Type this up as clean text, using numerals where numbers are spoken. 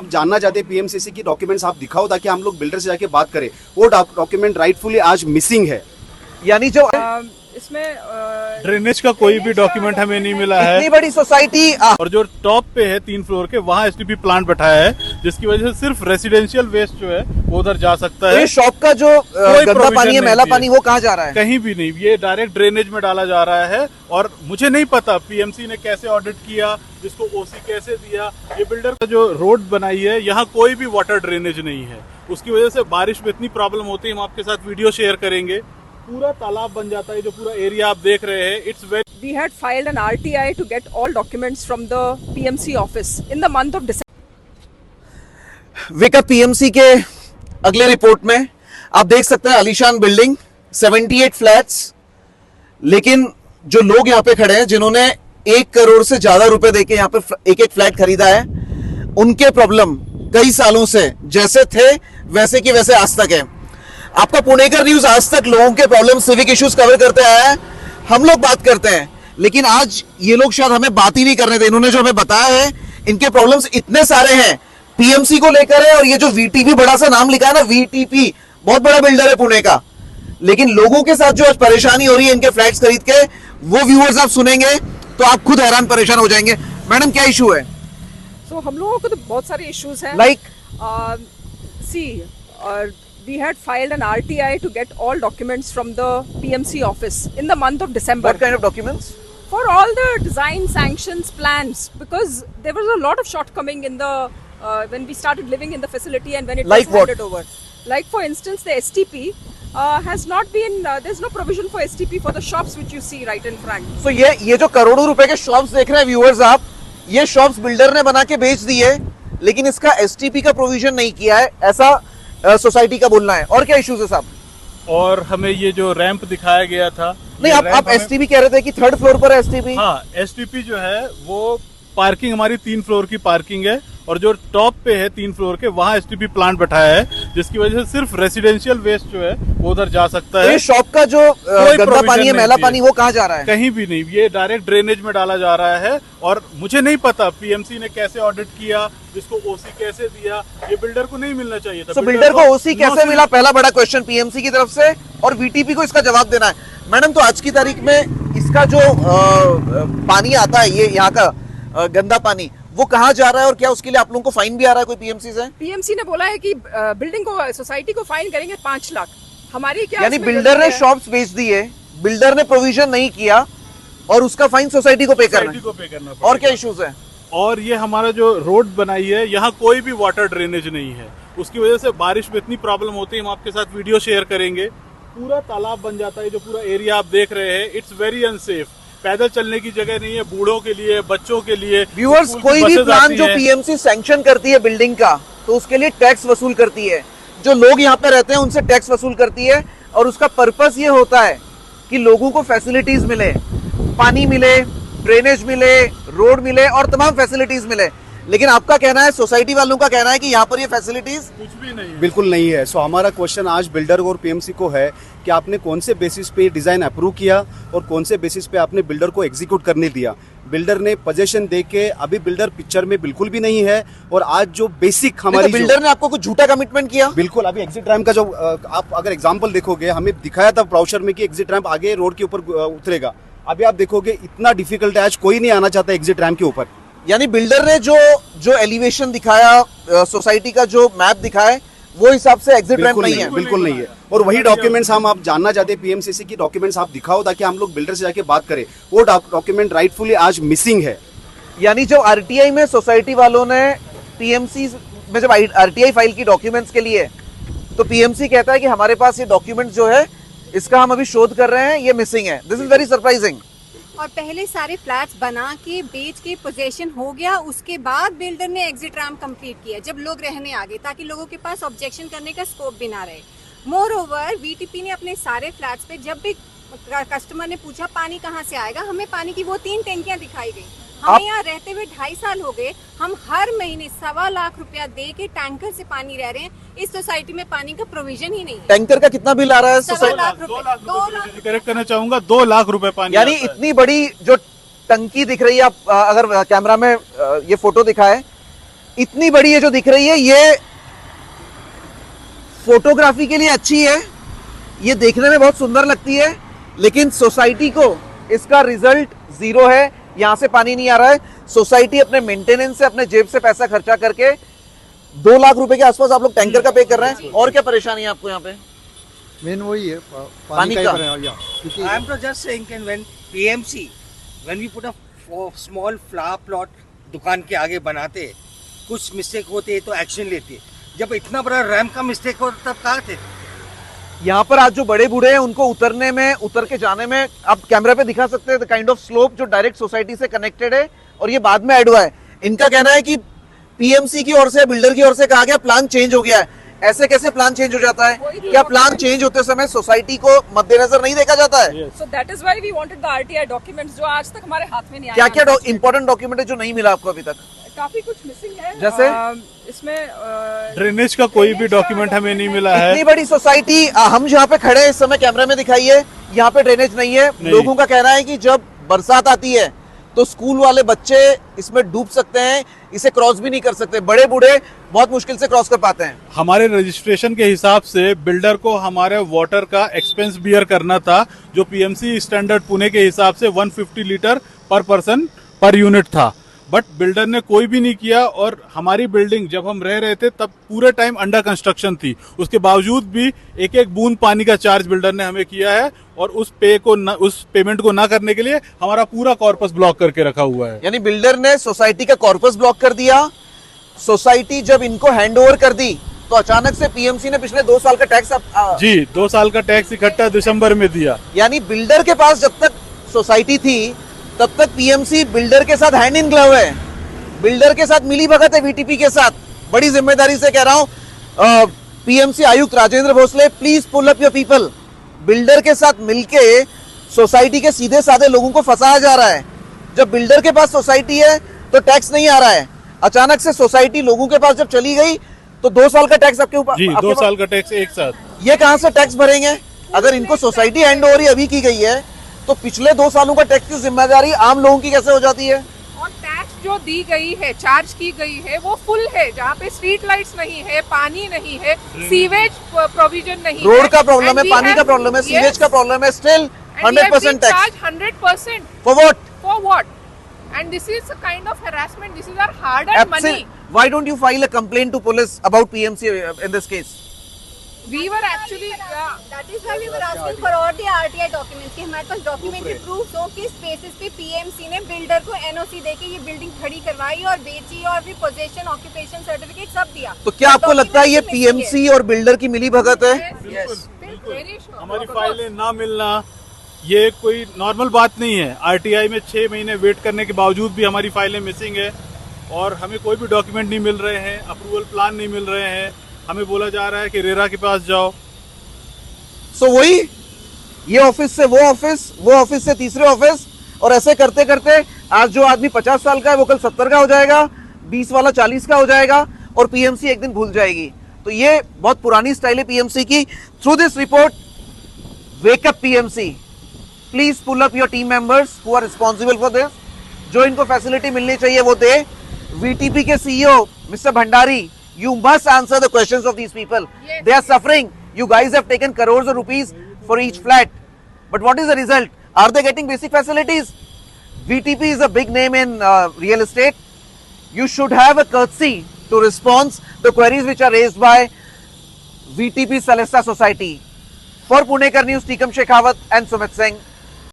आप जानना चाहते हैं पीएमसीसी की डॉक्यूमेंट्स आप दिखाओ ताकि हम लोग बिल्डर से जाके बात करें। वो डॉक्यूमेंट राइटफुली आज मिसिंग है। यानी जो इसमें ड्रेनेज का कोई भी डॉक्यूमेंट हमें नहीं मिला है। इतनी बड़ी सोसाइटी और जो टॉप पे है 3 फ्लोर के, वहाँ एसटीपी प्लांट बैठाया है, जिसकी वजह से सिर्फ रेसिडेंशियल वेस्ट जो है वो उधर जा सकता है। ये शॉप का जो गंदा पानी है, मैला पानी, वो कहाँ जा रहा है? कहीं भी नहीं, ये डायरेक्ट ड्रेनेज में डाला जा रहा है। और मुझे नहीं पता पीएमसी ने कैसे ऑडिट किया, इसको ओसी कैसे दिया। ये बिल्डर का जो रोड बनाई है, यहाँ कोई भी वाटर ड्रेनेज नहीं है। उसकी वजह से बारिश में इतनी प्रॉब्लम होती है। हम आपके साथ वीडियो शेयर करेंगे। पूरा तालाब बन जाता है, जो पूरा एरिया आप देख रहे हैं। It's very we had filed an RTI to get all documents from the PMC office in the month of December. Wake up PMC के अगले रिपोर्ट में आप देख सकते हैं आलीशान बिल्डिंग, 78 फ्लैट्स। लेकिन जो लोग यहाँ पे खड़े हैं, जिन्होंने 1 करोड़ से ज्यादा रुपए देके यहाँ पे एक फ्लैट खरीदा है, उनके प्रॉब्लम कई सालों से जैसे थे वैसे की वैसे आज तक है। आपका पुणेकर न्यूज आज तक लोगों के प्रॉब्लम, सिविक इश्यूज कवर करते आया है। हम लोग बात करते हैं, लेकिन आज ये लोग शायद हमें बात ही नहीं करने थे। इन्होंने जो हमें बताया है, इनके प्रॉब्लम्स इतने सारे हैं, पीएमसी को लेकर है। और ये जो वीटीपी, बड़ा सा नाम लिखा है ना, वीटीपी, बहुत बड़ा बिल्डर है पुणे का। लेकिन लोगों के साथ जो आज परेशानी हो रही है इनके फ्लैट्स खरीद के, वो व्यूअर्स आप सुनेंगे तो आप खुद हैरान परेशान हो जाएंगे। मैडम, क्या इशू है? So हम लोगों को तो बहुत सारे इश्यूज हैं। Like? We had filed an RTI to get all documents from the PMC office in the month of December. What kind of documents? For all the design sanctions plans, because there was a lot of shortcoming in the when we started living in the facility and when it Like was handed what? over. Like for instance, the STP has not been. There's no provision for STP for the shops which you see right in front. So ये जो करोड़ों रुपए के shops देख रहे हैं viewers आप, ये शॉप्स बिल्डर ने बना के बेच दिए, लेकिन इसका एसटीपी का प्रोविजन नहीं किया है, ऐसा सोसाइटी का बोलना है। और क्या इश्यूज है साहब? और हमें ये जो रैंप दिखाया गया था, नहीं, आप एसटीपी कह रहे थे कि 3rd फ्लोर पर एसटीपी। हाँ, एसटीपी जो है वो पार्किंग, हमारी 3 फ्लोर की पार्किंग है। और जो टॉप पे है 3 फ्लोर के, वहाँ एसटीपी प्लांट बैठाया है, जिसकी वजह से सिर्फ रेसिडेंशियल वेस्ट जो है वो उधर जा सकता है। ये शॉप का जो गंदा पानी है, मैला पानी, वो कहाँ जा रहा है? कहीं भी नहीं, ये डायरेक्ट ड्रेनेज में डाला जा रहा है। और मुझे नहीं पता पीएमसी ने कैसे ऑडिट किया, इसको ओसी कैसे दिया। ये बिल्डर को नहीं मिलना चाहिए था। तो बिल्डर को ओसी कैसे मिला, पहला बड़ा क्वेश्चन पीएमसी की तरफ से, और वीटीपी को इसका जवाब देना है। मैडम, तो आज की तारीख में इसका जो पानी आता है, ये यहाँ का गंदा पानी, वो कहाँ जा रहा है और क्या उसके लिए आप लोगों को फाइन भी आ रहा है कोई पीएमसी से? पीएमसी ने बोला है कि बिल्डिंग को, सोसाइटी को फाइन करेंगे 5 लाख। हमारी क्या, यानी बिल्डर ने शॉप्स बेच दिए, बिल्डर ने प्रोविजन नहीं किया, और उसका फाइन सोसाइटी को पे करना है। और क्या इश्यूज है? और ये हमारा जो रोड बनाई है, यहाँ कोई भी वाटर ड्रेनेज नहीं है। उसकी वजह से बारिश में इतनी प्रॉब्लम होती है। हम आपके साथ वीडियो शेयर करेंगे। पूरा तालाब बन जाता है, जो पूरा एरिया आप देख रहे हैं। It's very unsafe. पैदल चलने की जगह नहीं है, बूढ़ों के लिए, बच्चों के लिए। व्यूअर्स, कोई भी प्लान जो पीएमसी सैंक्शन करती है बिल्डिंग का, तो उसके लिए टैक्स वसूल करती है। जो लोग यहाँ पे रहते हैं उनसे टैक्स वसूल करती है, और उसका पर्पस ये होता है कि लोगों को फैसिलिटीज मिले, पानी मिले, ड्रेनेज मिले, रोड मिले और तमाम फैसिलिटीज मिले। लेकिन आपका कहना है, सोसाइटी वालों का कहना है कि यहाँ पर ये फैसिलिटीज कुछ भी नहीं है। बिल्कुल नहीं है। सो हमारा क्वेश्चन आज बिल्डर और पीएमसी को है कि आपने कौन से बेसिस पे डिजाइन अप्रूव किया और कौन से बेसिस पे आपने बिल्डर को एग्जीक्यूट करने दिया। बिल्डर ने पोजीशन देके, अभी बिल्डर पिक्चर में बिल्कुल भी नहीं है। और आज जो बेसिक हमारी, तो बिल्डर ने आपको कुछ झूठा कमिटमेंट किया? बिल्कुल। अभी एग्जिट रैम्प का जो आप अगर एग्जाम्पल देखोगे, हमें दिखाया था ब्राउचर में कि एग्जिट रैम्प आगे रोड के ऊपर उतरेगा। अभी आप देखोगे इतना डिफिकल्ट है, आज कोई नहीं आना चाहता एग्जिट रैम्प के ऊपर। यानी बिल्डर ने जो एलिवेशन दिखाया, सोसाइटी का जो मैप दिखाया, वो हिसाब से एग्जिट रैंप नहीं है। बिल्कुल नहीं है। और वही डॉक्यूमेंट्स हम आप जानना चाहते हैं पीएमसीसी की डॉक्यूमेंट्स आप दिखाओ ताकि हम लोग बिल्डर से जाके बात करें। वो डॉक्यूमेंट राइटफुली आज मिसिंग है। यानी जब आरटीआई में सोसाइटी वालों ने पीएमसी में जब आरटीआई फाइल की डॉक्यूमेंट्स के लिए, तो पीएमसी कहता है कि हमारे पास ये डॉक्यूमेंट जो है इसका हम अभी शोध कर रहे हैं, ये मिसिंग है। This is very surprising. और पहले सारे फ्लैट्स बना के बेच के पोजेशन हो गया, उसके बाद बिल्डर ने एग्जिट रैम्प कंप्लीट किया जब लोग रहने आ गए, ताकि लोगों के पास ऑब्जेक्शन करने का स्कोप भी ना रहे। मोर ओवर वीटीपी ने अपने सारे फ्लैट्स पे, जब भी कस्टमर ने पूछा पानी कहाँ से आएगा, हमें पानी की वो 3 टंकियां दिखाई गई। हमें यहाँ रहते हुए 2.5 साल हो गए, हम हर महीने 1.25 लाख रुपया दे के टैंकर से पानी रह रहे हैं। इस सोसाइटी में पानी का प्रोविजन ही नहीं है। टैंकर का कितना बिल आ रहा है? 2 लाख रुपए। 2 लाख करेक्ट करना चाहूंगा, 2 लाख रुपए पानी। यानी इतनी बड़ी जो टंकी दिख रही है, आप अगर कैमरा में ये फोटो दिखाए, इतनी बड़ी है जो दिख रही है, ये फोटोग्राफी के लिए अच्छी है, ये देखने में बहुत सुंदर लगती है, लेकिन सोसाइटी को इसका रिजल्ट जीरो है। यहां से पानी नहीं आ रहा है। सोसाइटी अपने मेंटेनेंस से, अपने जेब से पैसा खर्चा करके 2 लाख रुपए के आसपास आप लोग टैंकर का पे कर रहे हैं। और क्या परेशानी है आपको यहाँ पे? मेन वही है पानी का। क्योंकि I am just saying that when PMC, when we put a small flower plot दुकान के आगे बनाते, कुछ मिस्टेक होते तो एक्शन लेते। जब इतना बड़ा रैम का मिस्टेक हो तब कहाँ थे? यहाँ पर आज जो बड़े बूढ़े हैं उनको उतरने में, उतर के जाने में, आप कैमरा पे दिखा सकते हैं काइंड ऑफ स्लोप जो डायरेक्ट सोसाइटी से कनेक्टेड है और ये बाद में ऐड हुआ है। इनका कहना है कि पीएमसी की ओर से, बिल्डर की ओर से कहा गया प्लान चेंज हो गया है। ऐसे कैसे प्लान चेंज हो जाता है? क्या प्लान चेंज होते समय सोसाइटी को मद्देनजर नहीं देखा जाता है? So that is why we wanted the RTI documents जो आज तक हमारे हाथ में नहीं आए। क्या क्या इंपॉर्टेंट डॉक्यूमेंट है जो नहीं मिला आपको अभी तक? काफी कुछ मिसिंग है। जैसे? इसमें ड्रेनेज का कोई भी डॉक्यूमेंट हमें नहीं मिला है। इतनी बड़ी सोसाइटी, हम जहाँ पे खड़े हैं इस समय, कैमरा में दिखाइए, यहाँ पे ड्रेनेज नहीं है। लोगों का कहना है कि जब बरसात आती है तो स्कूल वाले बच्चे इसमें डूब सकते हैं, इसे क्रॉस भी नहीं कर सकते। बड़े बूढ़े बहुत मुश्किल से क्रॉस कर पाते हैं। हमारे रजिस्ट्रेशन के हिसाब से बिल्डर को हमारे वाटर का एक्सपेंस बियर करना था, जो पीएमसी स्टैंडर्ड पुणे के हिसाब से 150 लीटर पर पर्सन पर यूनिट था। बट बिल्डर ने कोई भी नहीं किया और हमारी बिल्डिंग जब हम रह रहे थे तब पूरे टाइम अंडर कंस्ट्रक्शन थी। उसके बावजूद भी एक एक बूंद पानी का चार्ज बिल्डर ने हमें किया है और उस पेमेंट को ना करने के लिए हमारा पूरा कॉर्पस ब्लॉक करके रखा हुआ है। यानी बिल्डर ने सोसाइटी का कॉर्पस ब्लॉक कर दिया। सोसाइटी जब इनको हैंड ओवर कर दी तो अचानक से पीएमसी ने पिछले 2 साल का टैक्स जी 2 साल का टैक्स इकट्ठा दिसंबर में दिया। यानी बिल्डर के पास जब तक सोसाइटी थी तब तक पीएमसी बिल्डर के साथ हैंड इन ग्लव है, बिल्डर के साथ मिली भगत है, वीटीपी के साथ। बड़ी जिम्मेदारी से कह रहा हूं, पीएमसी आयुक्त Rajendra Bhosale, please pull up your people. Builder के साथ मिलके सोसाइटी के सीधे साधे लोगों को फंसाया जा रहा है। जब बिल्डर के पास सोसाइटी है तो टैक्स नहीं आ रहा है, अचानक से सोसाइटी लोगों के पास जब चली गई तो 2 साल का टैक्स आपके ऊपर। जी 2 साल का टैक्स एक साथ। ये कहां से टैक्स भरेंगे? अगर इनको सोसाइटी हैंड ओवर ही अभी की गई है तो पिछले 2 सालों का टैक्स की जिम्मेदारी आम लोगों की कैसे हो जाती है? और टैक्स जो दी गई है, चार्ज की गई है, वो फुल है, जहाँ पे स्ट्रीट लाइट्स नहीं है, पानी नहीं है, सीवेज प्रोविजन नहीं है, रोड का प्रॉब्लम है, पानी का प्रॉब्लम है, सीवेज का प्रॉब्लम है, still 100% tax. 100% for what? for what? And this is a kind of harassment. This is our hard-earned money. Why don't you file a complaint to police about PMC in this case? We were actually That is why we were asking for all the RTI documents कि हमारे पास documentary proof हो किस basis पे PMC ने builder को NOC देके ये building खड़ी करवाई और बेची और भी पोजीशन ऑक्यूपेशन सर्टिफिकेट सब दिया। तो क्या आपको लगता है ये पीएमसी और बिल्डर की मिली भगत है? very sure. हमारी फाइलें ना मिलना ये कोई नॉर्मल बात नहीं है। आरटीआई में 6 महीने वेट करने के बावजूद भी हमारी फाइलें मिसिंग है और हमें कोई भी डॉक्यूमेंट नहीं मिल रहे हैं, अप्रूवल प्लान नहीं मिल रहे हैं। हमें बोला जा रहा है कि रेरा के पास जाओ। सो वही, ये ऑफिस से वो ऑफिस, वो ऑफिस से तीसरे ऑफिस, और ऐसे करते करते आज जो आदमी 50 साल का है वो कल 70 का हो जाएगा, 20 वाला 40 का हो जाएगा और पीएमसी एक दिन भूल जाएगी। तो ये बहुत पुरानी स्टाइल है पीएमसी की। Through this report, wake up PMC, please pull up your team members who are responsible for this. जो इनको फैसिलिटी मिलनी चाहिए वो दे। वीटीपी के CEO mister Bhandari, you must answer the questions of these people. Yes, they are suffering. You guys have taken crores of rupees for each flat, but what is the result? Are they getting basic facilities? VTP is a big name in real estate. You should have a courtesy to respond to queries which are raised by VTP Celesta Society. For Punekar News, Tikam Shekhawat and Sumit Singh.